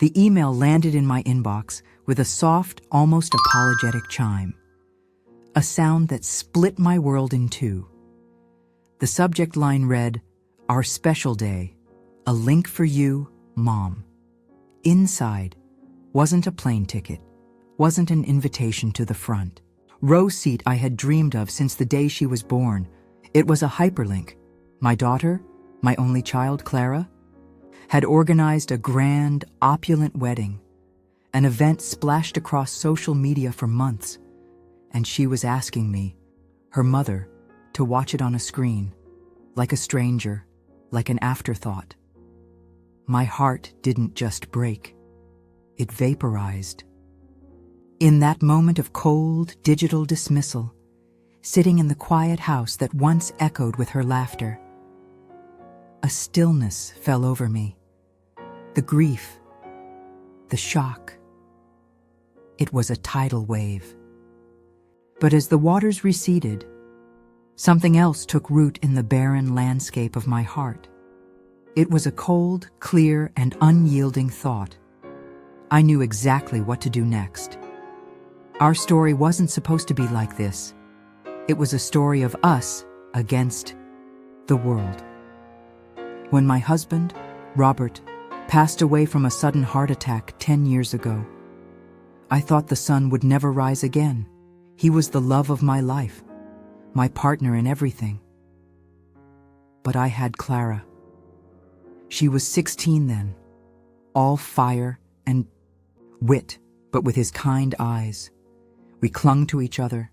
The email landed in my inbox with a soft, almost apologetic chime. A sound that split my world in two. The subject line read, "Our special day. A link for you, Mom." Inside wasn't a plane ticket, wasn't an invitation to the front row seat I had dreamed of since the day she was born. It was a hyperlink. My daughter, my only child, Clara, had organized a grand, opulent wedding, an event splashed across social media for months, and she was asking me, her mother, to watch it on a screen, like a stranger, like an afterthought. My heart didn't just break, it vaporized. In that moment of cold, digital dismissal, sitting in the quiet house that once echoed with her laughter, a stillness fell over me. The grief, the shock. It was a tidal wave. But as the waters receded, something else took root in the barren landscape of my heart. It was a cold, clear, and unyielding thought. I knew exactly what to do next. Our story wasn't supposed to be like this. It was a story of us against the world. When my husband, Robert, passed away from a sudden heart attack 10 years ago, I thought the sun would never rise again. He was the love of my life, my partner in everything. But I had Clara. She was 16 then, all fire and wit, but with his kind eyes. We clung to each other,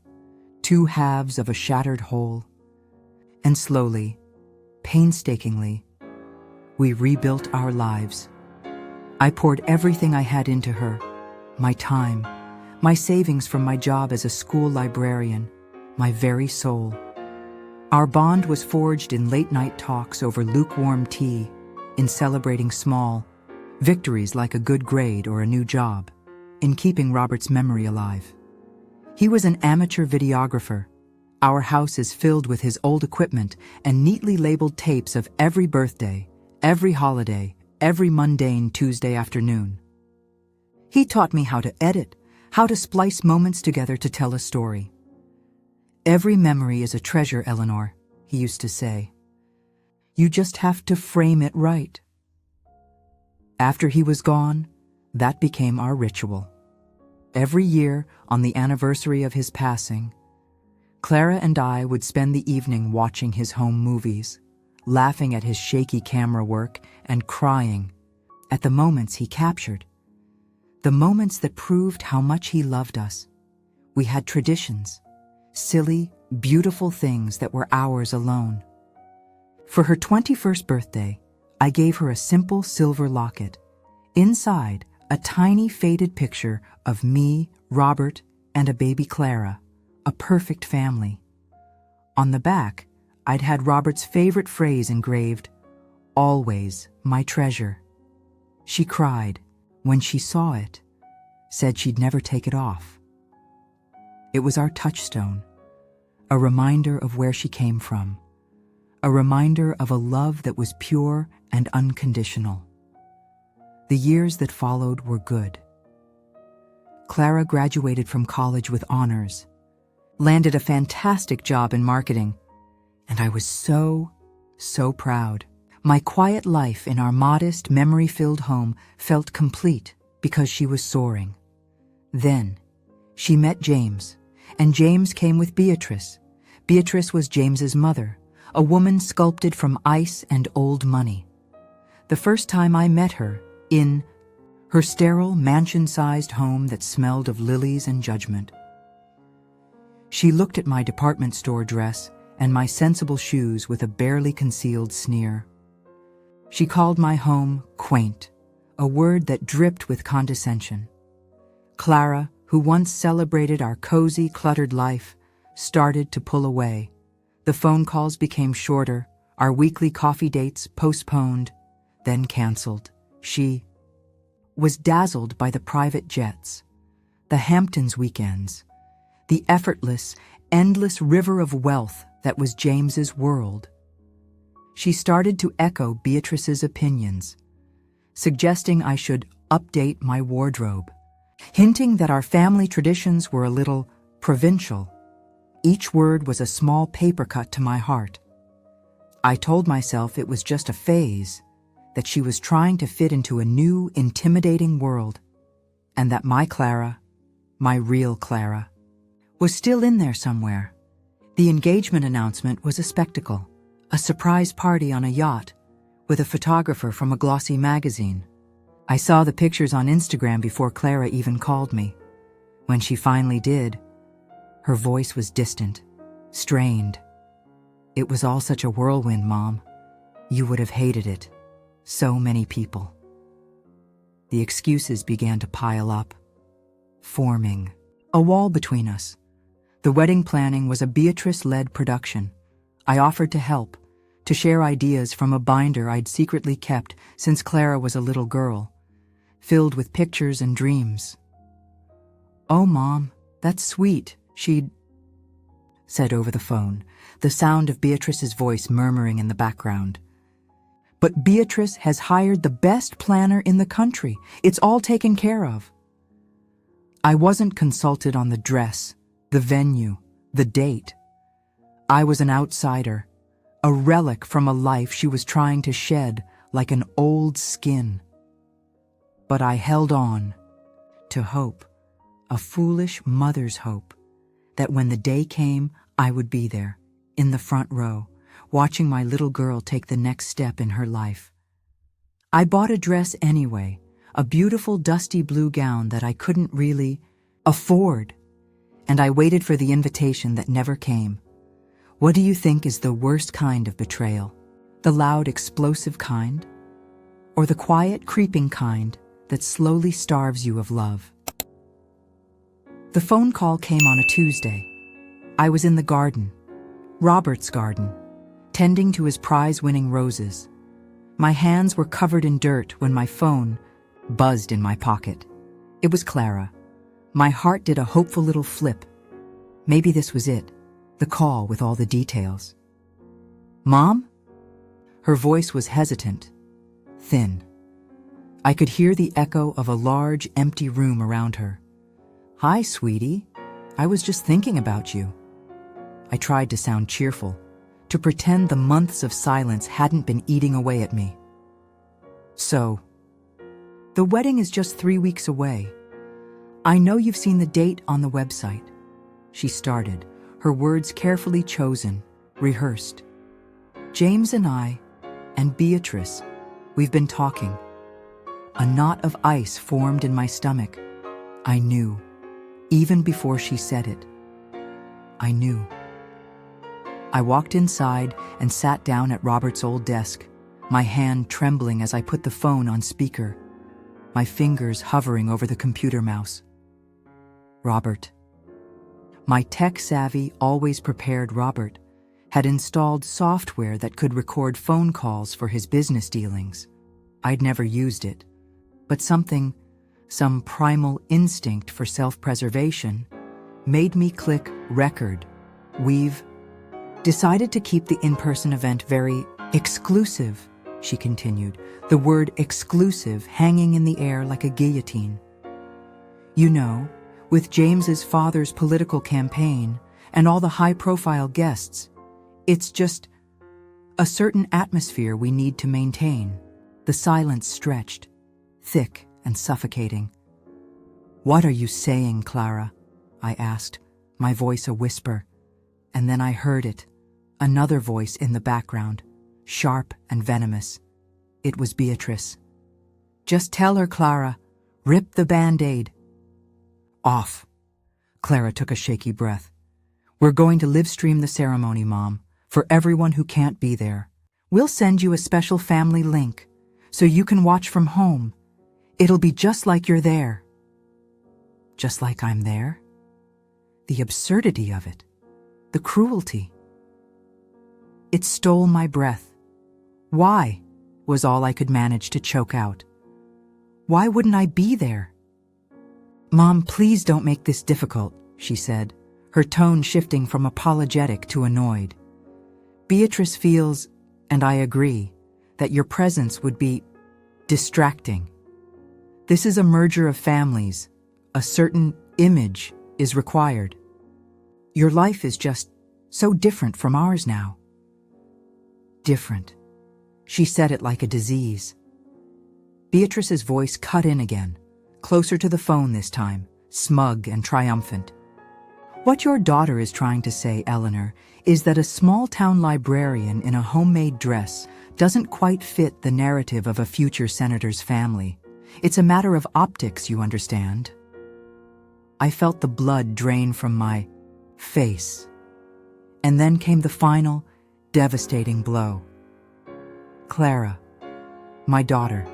two halves of a shattered whole. And slowly, painstakingly, we rebuilt our lives. I poured everything I had into her, my time, my savings from my job as a school librarian, my very soul. Our bond was forged in late-night talks over lukewarm tea, in celebrating small victories like a good grade or a new job, in keeping Robert's memory alive. He was an amateur videographer. Our house is filled with his old equipment and neatly labeled tapes of every birthday, every holiday, every mundane Tuesday afternoon. He taught me how to edit, how to splice moments together to tell a story. "Every memory is a treasure, Eleanor," he used to say. "You just have to frame it right." After he was gone, that became our ritual. Every year, on the anniversary of his passing, Clara and I would spend the evening watching his home movies, laughing at his shaky camera work and crying at the moments he captured, the moments that proved how much he loved us. We had traditions, silly, beautiful things that were ours alone. For her 21st birthday, I gave her a simple silver locket. Inside, a tiny faded picture of me, Robert, and a baby Clara, a perfect family. On the back, I'd had Robert's favorite phrase engraved, "Always my treasure." She cried when she saw it, said she'd never take it off. It was our touchstone, a reminder of where she came from, a reminder of a love that was pure and unconditional. The years that followed were good. Clara graduated from college with honors, landed a fantastic job in marketing, and I was so proud. My quiet life in our modest, memory-filled home felt complete because she was soaring. Then, she met James, and James came with Beatrice. Beatrice was James's mother, a woman sculpted from ice and old money. The first time I met her, in her sterile, mansion-sized home that smelled of lilies and judgment, she looked at my department store dress and my sensible shoes with a barely concealed sneer. She called my home quaint, a word that dripped with condescension. Clara, who once celebrated our cozy, cluttered life, started to pull away. The phone calls became shorter, our weekly coffee dates postponed, then canceled. She was dazzled by the private jets, the Hamptons weekends, the effortless, endless river of wealth that was James's world. She started to echo Beatrice's opinions, suggesting I should update my wardrobe, hinting that our family traditions were a little provincial. Each word was a small paper cut to my heart. I told myself it was just a phase, that she was trying to fit into a new, intimidating world, and that my Clara, my real Clara, was still in there somewhere. The engagement announcement was a spectacle, a surprise party on a yacht, with a photographer from a glossy magazine. I saw the pictures on Instagram before Clara even called me. When she finally did, her voice was distant, strained. It was all such a whirlwind, Mom. You would have hated it. So many people. The excuses began to pile up, forming a wall between us. The wedding planning was a Beatrice-led production. I offered to help, to share ideas from a binder I'd secretly kept since Clara was a little girl, filled with pictures and dreams. "Oh, Mom, that's sweet," she'd said over the phone, the sound of Beatrice's voice murmuring in the background. "But Beatrice has hired the best planner in the country. It's all taken care of." I wasn't consulted on the dress, the venue, the date. I was an outsider, a relic from a life she was trying to shed like an old skin. But I held on to hope, a foolish mother's hope, that when the day came, I would be there, in the front row, watching my little girl take the next step in her life. I bought a dress anyway, a beautiful dusty blue gown that I couldn't really afford, and I waited for the invitation that never came. What do you think is the worst kind of betrayal? The loud, explosive kind? Or the quiet, creeping kind that slowly starves you of love? The phone call came on a Tuesday. I was in the garden, Robert's garden, tending to his prize-winning roses. My hands were covered in dirt when my phone buzzed in my pocket. It was Clara. My heart did a hopeful little flip. Maybe this was it, the call with all the details. "Mom?" Her voice was hesitant, thin. I could hear the echo of a large, empty room around her. "Hi, sweetie. I was just thinking about you." I tried to sound cheerful, to pretend the months of silence hadn't been eating away at me. "So, the wedding is just 3 weeks away. I know you've seen the date on the website," she started, her words carefully chosen, rehearsed. "James and I, and Beatrice, we've been talking." A knot of ice formed in my stomach. I knew, even before she said it. I knew. I walked inside and sat down at Robert's old desk, my hand trembling as I put the phone on speaker, my fingers hovering over the computer mouse. Robert. My tech-savvy, always prepared Robert had installed software that could record phone calls for his business dealings. I'd never used it, but some primal instinct for self-preservation, made me click record. "We've decided to keep the in-person event very exclusive," she continued, the word exclusive hanging in the air like a guillotine. "You know, with James's father's political campaign and all the high-profile guests, it's just a certain atmosphere we need to maintain." The silence stretched, thick and suffocating. "What are you saying, Clara?" I asked, my voice a whisper, and then I heard it, another voice in the background, sharp and venomous. It was Beatrice. "Just tell her, Clara. Rip the Band-Aid." "Off." Clara took a shaky breath. "We're going to live stream the ceremony, Mom, for everyone who can't be there. We'll send you a special family link, so you can watch from home. It'll be just like you're there." Just like I'm there? The absurdity of it. The cruelty. It stole my breath. "Why?" was all I could manage to choke out. "Why wouldn't I be there?" "Mom, please don't make this difficult," she said, her tone shifting from apologetic to annoyed. "Beatrice feels, and I agree, that your presence would be distracting." This is a merger of families. A certain image is required. Your life is just so different from ours now. Different. She said it like a disease. Beatrice's voice cut in again, closer to the phone this time, smug and triumphant. What your daughter is trying to say, Eleanor, is that a small-town librarian in a homemade dress doesn't quite fit the narrative of a future senator's family. It's a matter of optics, you understand. I felt the blood drain from my face. And then came the final, devastating blow. Clara, my daughter,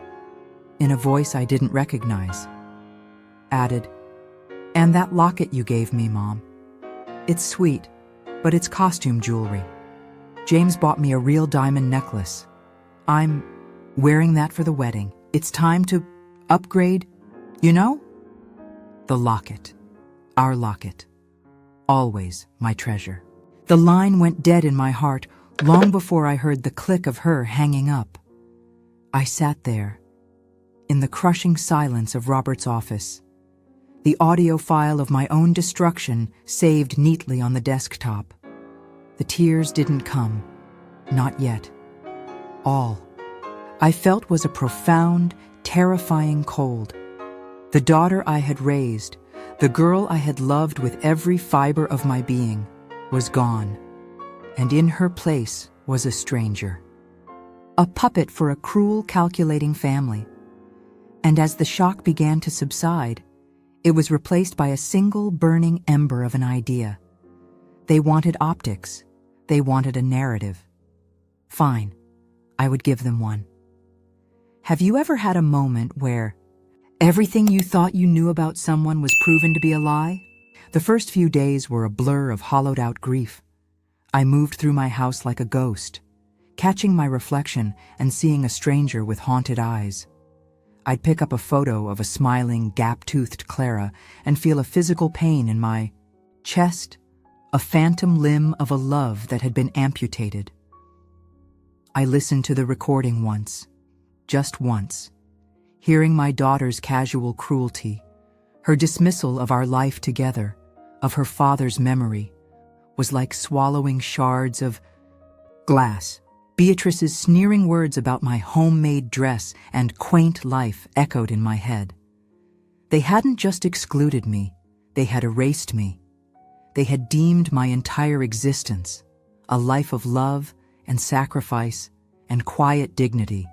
in a voice I didn't recognize, added, "And that locket you gave me, Mom. It's sweet, but it's costume jewelry. James bought me a real diamond necklace. I'm wearing that for the wedding. It's time to upgrade, you know? The locket. Our locket. Always my treasure." The line went dead in my heart long before I heard the click of her hanging up. I sat there, in the crushing silence of Robert's office, the audio file of my own destruction saved neatly on the desktop. The tears didn't come, not yet. All I felt was a profound, terrifying cold. The daughter I had raised, the girl I had loved with every fiber of my being, was gone, and in her place was a stranger. A puppet for a cruel, calculating family. And as the shock began to subside, it was replaced by a single burning ember of an idea. They wanted optics. They wanted a narrative. Fine, I would give them one. Have you ever had a moment where everything you thought you knew about someone was proven to be a lie? The first few days were a blur of hollowed-out grief. I moved through my house like a ghost, catching my reflection and seeing a stranger with haunted eyes. I'd pick up a photo of a smiling, gap-toothed Clara and feel a physical pain in my chest, a phantom limb of a love that had been amputated. I listened to the recording once, just once, hearing my daughter's casual cruelty, her dismissal of our life together, of her father's memory, was like swallowing shards of glass. Beatrice's sneering words about my homemade dress and quaint life echoed in my head. They hadn't just excluded me, they had erased me. They had deemed my entire existence, a life of love and sacrifice and quiet dignity,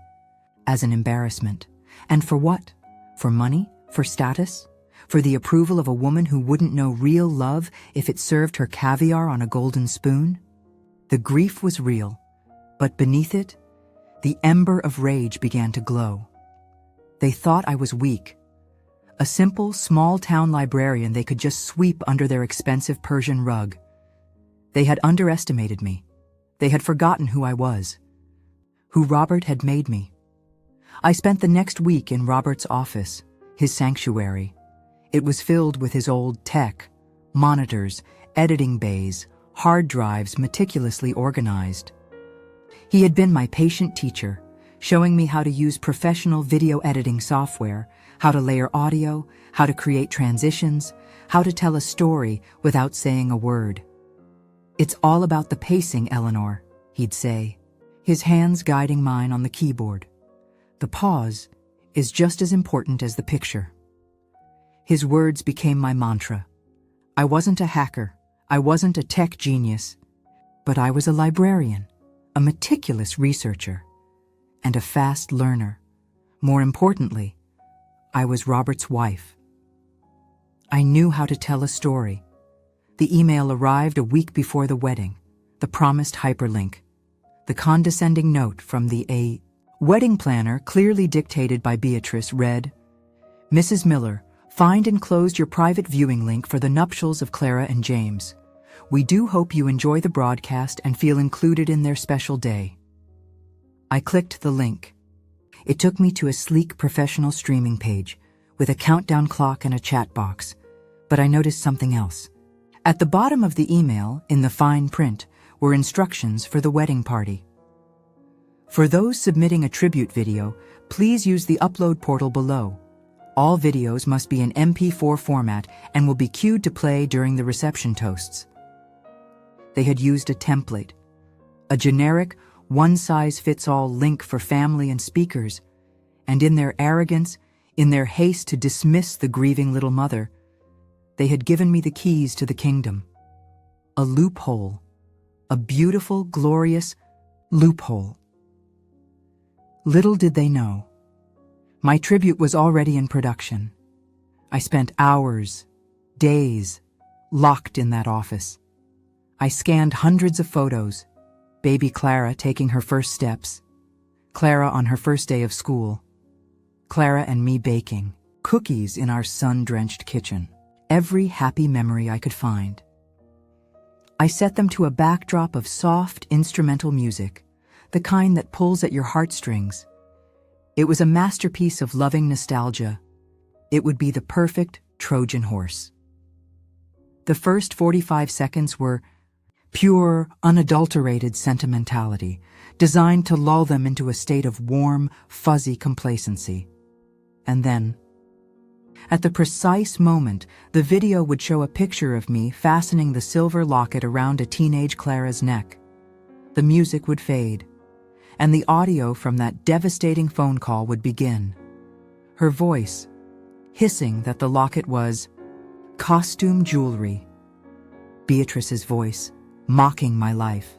as an embarrassment. And for what? For money? For status? For the approval of a woman who wouldn't know real love if it served her caviar on a golden spoon? The grief was real, but beneath it, the ember of rage began to glow. They thought I was weak, a simple, small-town librarian they could just sweep under their expensive Persian rug. They had underestimated me. They had forgotten who I was, who Robert had made me. I spent the next week in Robert's office, his sanctuary. It was filled with his old tech, monitors, editing bays, hard drives meticulously organized. He had been my patient teacher, showing me how to use professional video editing software, how to layer audio, how to create transitions, how to tell a story without saying a word. "It's all about the pacing, Eleanor," he'd say, his hands guiding mine on the keyboard. "The pause is just as important as the picture." His words became my mantra. I wasn't a hacker, I wasn't a tech genius, but I was a librarian, a meticulous researcher, and a fast learner. More importantly, I was Robert's wife. I knew how to tell a story. The email arrived a week before the wedding, the promised hyperlink, the condescending note from the wedding planner clearly dictated by Beatrice read, "Mrs. Miller, find enclosed your private viewing link for the nuptials of Clara and James. We do hope you enjoy the broadcast and feel included in their special day." I clicked the link. It took me to a sleek professional streaming page with a countdown clock and a chat box, but I noticed something else. At the bottom of the email, in the fine print, were instructions for the wedding party. "For those submitting a tribute video, please use the upload portal below. All videos must be in MP4 format and will be cued to play during the reception toasts. They had used a template, a generic, one-size-fits-all link for family and speakers, and in their arrogance, in their haste to dismiss the grieving little mother, they had given me the keys to the kingdom. A loophole, a beautiful, glorious loophole. Little did they know, my tribute was already in production. I spent hours, days, locked in that office. I scanned hundreds of photos, baby Clara taking her first steps, Clara on her first day of school, Clara and me baking, cookies in our sun-drenched kitchen, every happy memory I could find. I set them to a backdrop of soft instrumental music, the kind that pulls at your heartstrings. It was a masterpiece of loving nostalgia. It would be the perfect Trojan horse. The first 45 seconds were pure, unadulterated sentimentality, designed to lull them into a state of warm, fuzzy complacency. And then, at the precise moment, the video would show a picture of me fastening the silver locket around a teenage Clara's neck. The music would fade, and the audio from that devastating phone call would begin. Her voice, hissing that the locket was costume jewelry. Beatrice's voice, mocking my life.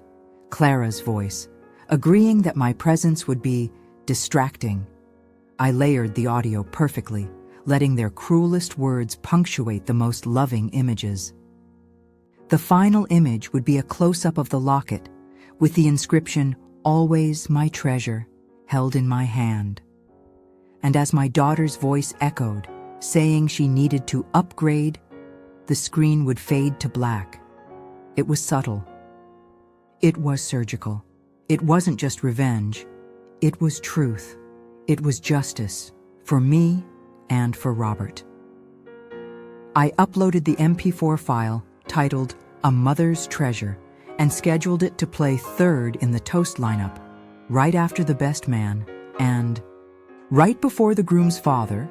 Clara's voice, agreeing that my presence would be distracting. I layered the audio perfectly, letting their cruelest words punctuate the most loving images. The final image would be a close-up of the locket, with the inscription, "Always my treasure," held in my hand. And as my daughter's voice echoed, saying she needed to upgrade, the screen would fade to black. It was subtle. It was surgical. It wasn't just revenge. It was truth. It was justice, for me and for Robert. I uploaded the MP4 file titled A Mother's Treasure and scheduled it to play third in the toast lineup, right after the best man and right before the groom's father.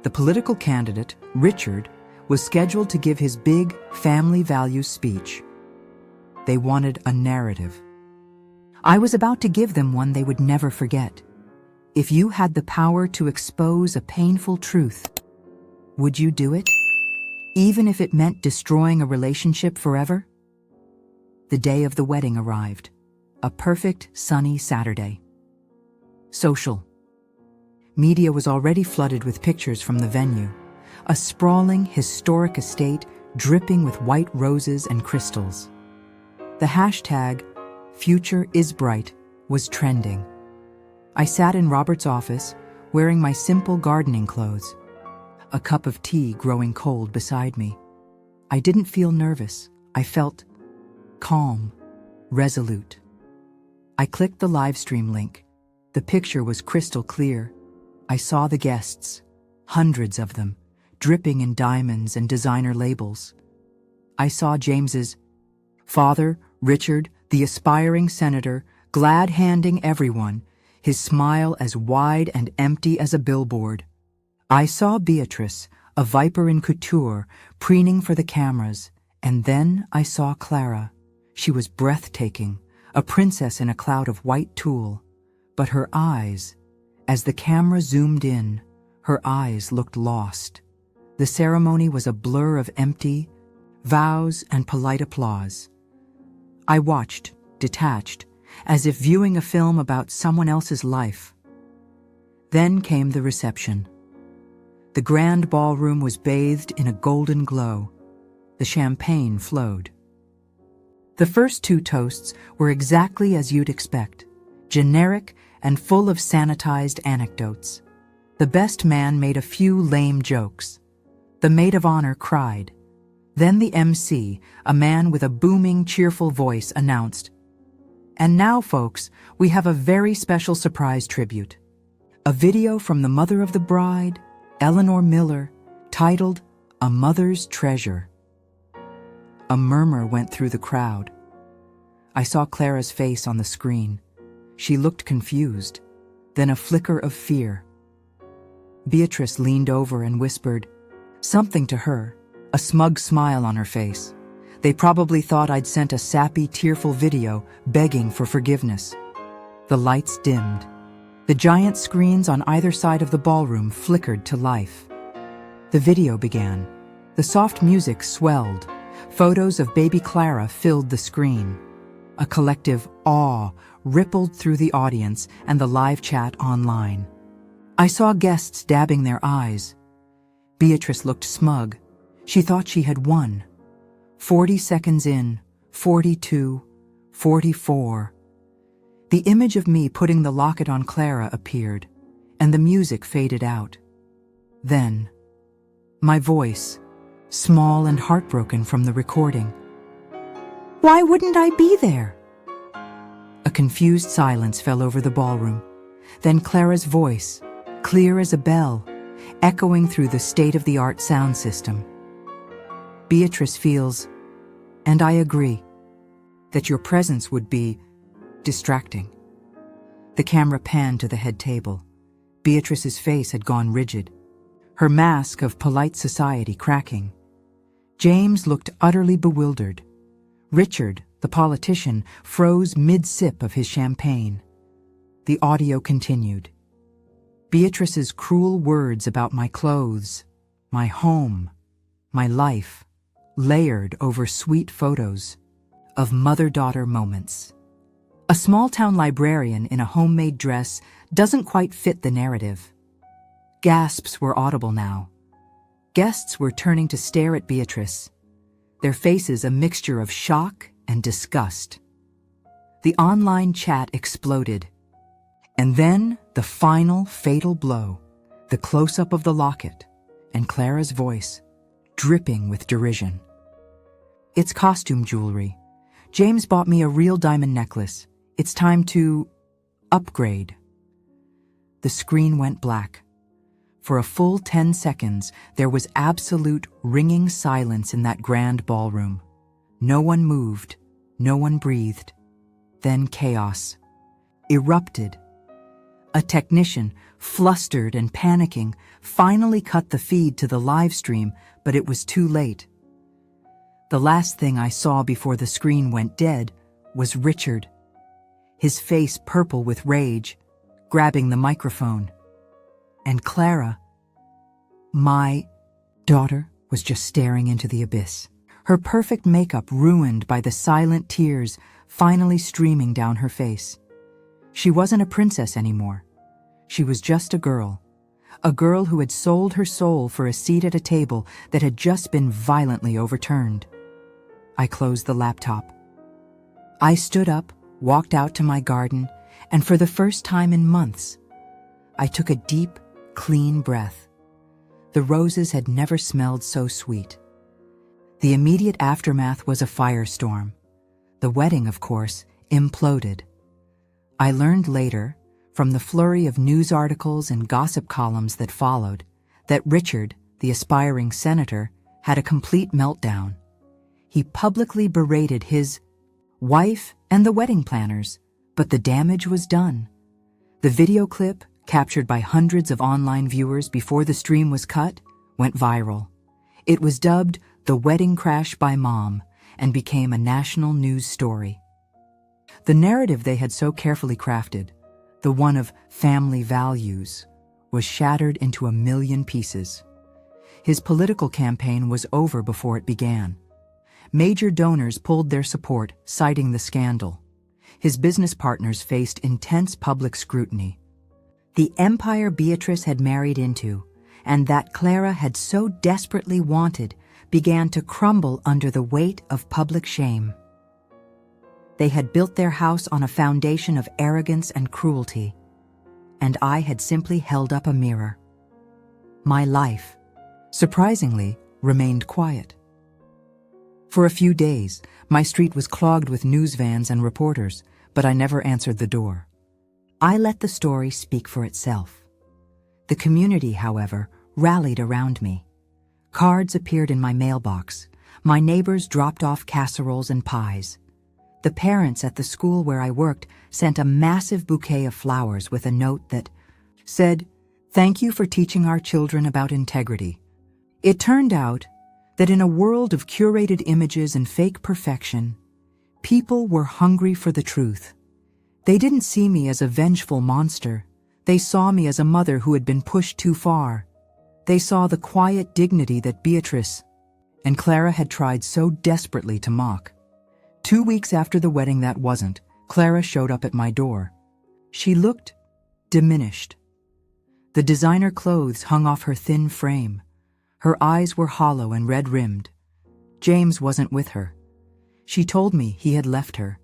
The political candidate, Richard, was scheduled to give his big family values speech. They wanted a narrative. I was about to give them one they would never forget. If you had the power to expose a painful truth, would you do it? Even if it meant destroying a relationship forever? The day of the wedding arrived. A perfect, sunny Saturday. Social. Media was already flooded with pictures from the venue. A sprawling, historic estate dripping with white roses and crystals. The hashtag, #FutureIsBright, was trending. I sat in Robert's office, wearing my simple gardening clothes, a cup of tea growing cold beside me. I didn't feel nervous. I felt calm, resolute. I clicked the live stream link. The picture was crystal clear. I saw the guests, hundreds of them, dripping in diamonds and designer labels. I saw James's father, Richard, the aspiring senator, glad-handing everyone, his smile as wide and empty as a billboard. I saw Beatrice, a viper in couture, preening for the cameras, and then I saw Clara. She was breathtaking, a princess in a cloud of white tulle. But her eyes, as the camera zoomed in, her eyes looked lost. The ceremony was a blur of empty vows and polite applause. I watched, detached, as if viewing a film about someone else's life. Then came the reception. The grand ballroom was bathed in a golden glow. The champagne flowed. The first two toasts were exactly as you'd expect, generic and full of sanitized anecdotes. The best man made a few lame jokes. The maid of honor cried. Then the MC, a man with a booming, cheerful voice, announced, "And now, folks, we have a very special surprise tribute. A video from the mother of the bride, Eleanor Miller, titled A Mother's Treasure." A murmur went through the crowd. I saw Clara's face on the screen. She looked confused, then a flicker of fear. Beatrice leaned over and whispered something to her, a smug smile on her face. They probably thought I'd sent a sappy, tearful video begging for forgiveness. The lights dimmed. The giant screens on either side of the ballroom flickered to life. The video began. The soft music swelled. Photos of baby Clara filled the screen. A collective awe rippled through the audience and the live chat online. I saw guests dabbing their eyes. Beatrice looked smug. She thought she had won. 40 seconds in, 42, 44. The image of me putting the locket on Clara appeared, and the music faded out. Then, my voice, small and heartbroken from the recording. Why wouldn't I be there? A confused silence fell over the ballroom. Then Clara's voice, clear as a bell, echoing through the state-of-the-art sound system. Beatrice feels, and I agree, that your presence would be distracting. The camera panned to the head table. Beatrice's face had gone rigid, her mask of polite society cracking. James looked utterly bewildered. Richard, the politician, froze mid-sip of his champagne. The audio continued. Beatrice's cruel words about my clothes, my home, my life, layered over sweet photos of mother-daughter moments. A small-town librarian in a homemade dress doesn't quite fit the narrative. Gasps were audible now. Guests were turning to stare at Beatrice, their faces a mixture of shock and disgust. The online chat exploded. And then the final fatal blow, the close-up of the locket, and Clara's voice, dripping with derision. It's costume jewelry. James bought me a real diamond necklace. It's time to upgrade. The screen went black. For a full 10 seconds, there was absolute ringing silence in that grand ballroom. No one moved, no one breathed. Then chaos erupted. A technician, flustered and panicking, finally cut the feed to the live stream, but it was too late. The last thing I saw before the screen went dead was Richard, his face purple with rage, grabbing the microphone. And Clara, my daughter, was just staring into the abyss, her perfect makeup ruined by the silent tears finally streaming down her face. She wasn't a princess anymore. She was just a girl who had sold her soul for a seat at a table that had just been violently overturned. I closed the laptop. I stood up, walked out to my garden, and for the first time in months, I took a deep, clean breath. The roses had never smelled so sweet. The immediate aftermath was a firestorm. The wedding, of course, imploded. I learned later, from the flurry of news articles and gossip columns that followed, that Richard, the aspiring senator, had a complete meltdown. He publicly berated his wife and the wedding planners, but the damage was done. The video clip, captured by hundreds of online viewers before the stream was cut, went viral. It was dubbed "The Wedding Crash by Mom" and became a national news story. The narrative they had so carefully crafted, the one of family values, was shattered into a million pieces. His political campaign was over before it began. Major donors pulled their support, citing the scandal. His business partners faced intense public scrutiny. The empire Beatrice had married into, and that Clara had so desperately wanted, began to crumble under the weight of public shame. They had built their house on a foundation of arrogance and cruelty, and I had simply held up a mirror. My life, surprisingly, remained quiet. For a few days, my street was clogged with news vans and reporters, but I never answered the door. I let the story speak for itself. The community, however, rallied around me. Cards appeared in my mailbox. My neighbors dropped off casseroles and pies. The parents at the school where I worked sent a massive bouquet of flowers with a note that said, Thank you for teaching our children about integrity. It turned out that in a world of curated images and fake perfection, people were hungry for the truth. They didn't see me as a vengeful monster. They saw me as a mother who had been pushed too far. They saw the quiet dignity that Beatrice and Clara had tried so desperately to mock. 2 weeks after the wedding that wasn't, Clara showed up at my door. She looked diminished. The designer clothes hung off her thin frame. Her eyes were hollow and red-rimmed. James wasn't with her. She told me he had left her,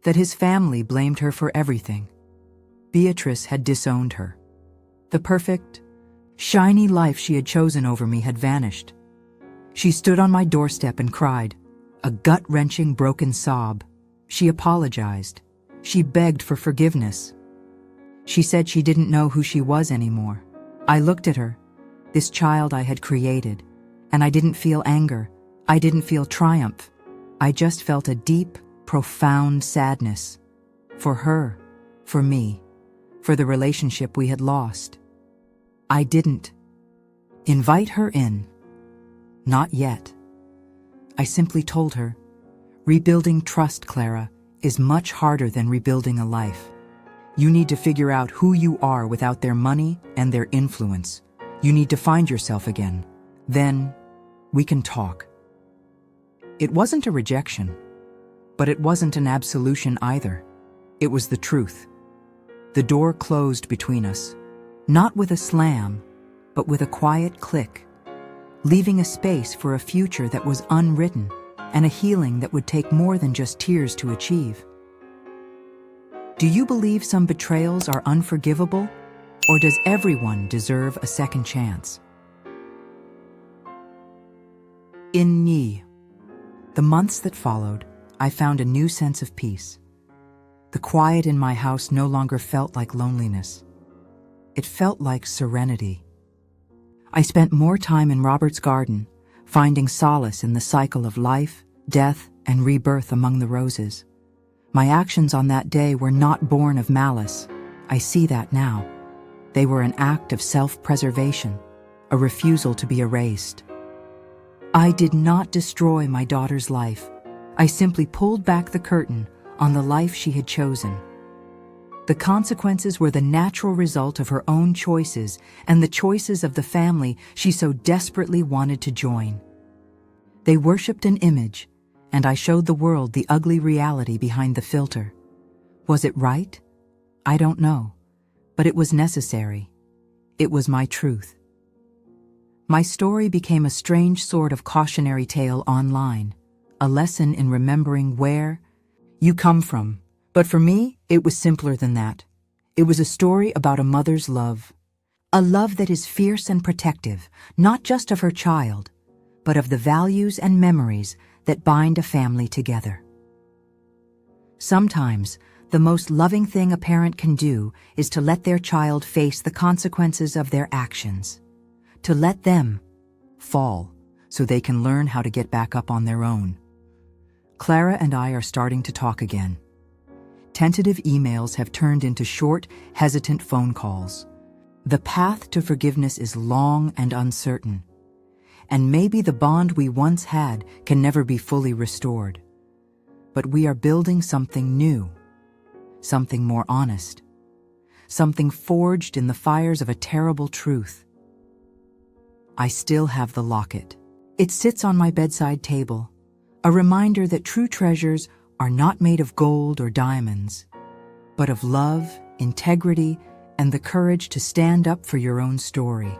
that his family blamed her for everything. Beatrice had disowned her. The perfect, shiny life she had chosen over me had vanished. She stood on my doorstep and cried, a gut-wrenching broken sob. She apologized. She begged for forgiveness. She said she didn't know who she was anymore. I looked at her, this child I had created, and I didn't feel anger. I didn't feel triumph. I just felt a deep, profound sadness. For her, for me, for the relationship we had lost. I didn't invite her in. Not yet. I simply told her, rebuilding trust, Clara, is much harder than rebuilding a life. You need to figure out who you are without their money and their influence. You need to find yourself again. Then we can talk. It wasn't a rejection, but it wasn't an absolution either. It was the truth. The door closed between us, not with a slam, but with a quiet click, leaving a space for a future that was unwritten and a healing that would take more than just tears to achieve. Do you believe some betrayals are unforgivable, or does everyone deserve a second chance? In the months that followed, I found a new sense of peace. The quiet in my house no longer felt like loneliness. It felt like serenity. I spent more time in Robert's garden, finding solace in the cycle of life, death, and rebirth among the roses. My actions on that day were not born of malice. I see that now. They were an act of self-preservation, a refusal to be erased. I did not destroy my daughter's life. I simply pulled back the curtain on the life she had chosen. The consequences were the natural result of her own choices and the choices of the family she so desperately wanted to join. They worshipped an image, and I showed the world the ugly reality behind the filter. Was it right? I don't know, but it was necessary. It was my truth. My story became a strange sort of cautionary tale online, a lesson in remembering where you come from. But for me, it was simpler than that. It was a story about a mother's love. A love that is fierce and protective, not just of her child, but of the values and memories that bind a family together. Sometimes, the most loving thing a parent can do is to let their child face the consequences of their actions. To let them fall so they can learn how to get back up on their own. Clara and I are starting to talk again. Tentative emails have turned into short, hesitant phone calls. The path to forgiveness is long and uncertain, and maybe the bond we once had can never be fully restored. But we are building something new, something more honest, something forged in the fires of a terrible truth. I still have the locket. It sits on my bedside table, a reminder that true treasures are not made of gold or diamonds, but of love, integrity, and the courage to stand up for your own story.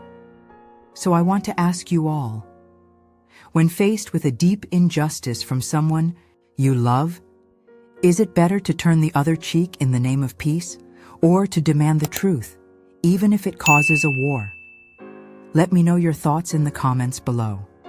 So I want to ask you all, when faced with a deep injustice from someone you love, is it better to turn the other cheek in the name of peace, or to demand the truth, even if it causes a war? Let me know your thoughts in the comments below.